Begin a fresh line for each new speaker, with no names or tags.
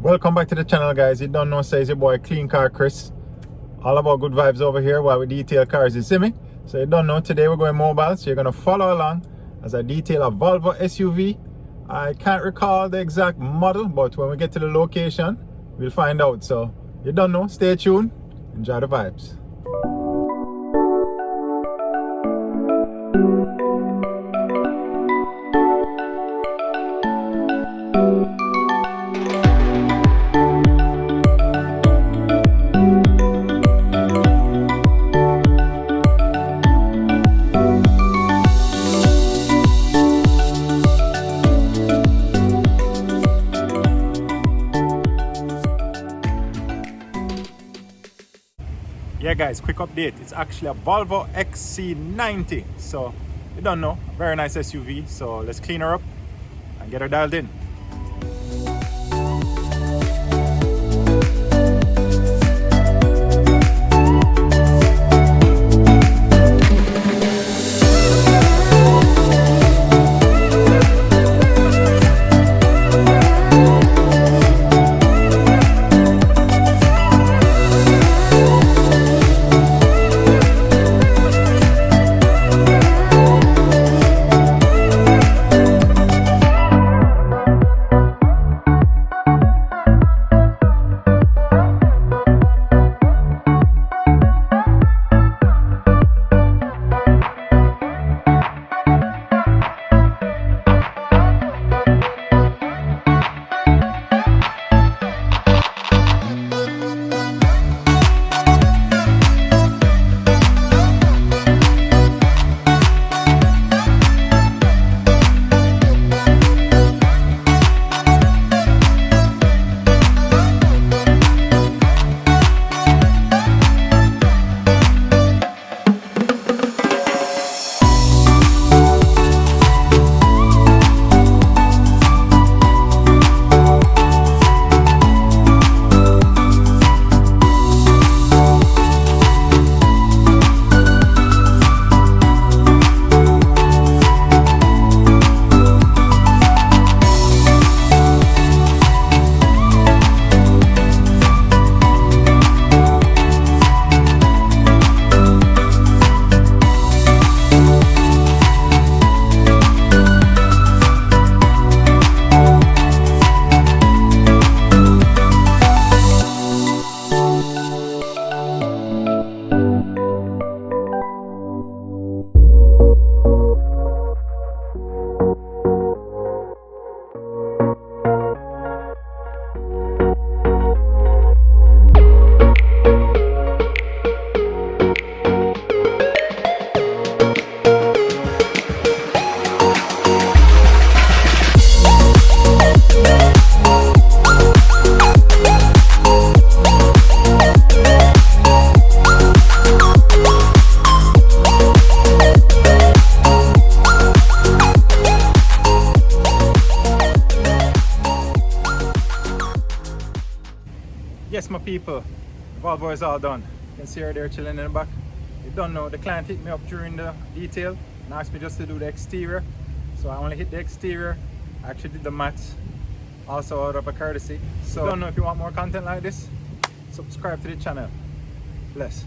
Welcome back to the channel, guys. You don't know, says your boy Clean Car Chris. All about good vibes over here while we detail cars, you see me? So you don't know, today we're going mobile, so you're going to follow along as I detail a Volvo SUV. I can't recall the exact model, but when we get to the location we'll find out. So you don't know, stay tuned, enjoy the vibes. Yeah guys, quick update. It's actually a Volvo XC90. So you don't know, very nice SUV. So let's clean her up and get her dialed in. Yes, my people, Volvo is all done. You can see her there chilling in the back. You don't know, the client hit me up during the detail and asked me just to do the exterior. So I only hit the exterior. I actually did the mats, also out of a courtesy. So don't know, if you want more content like this, subscribe to the channel. Bless.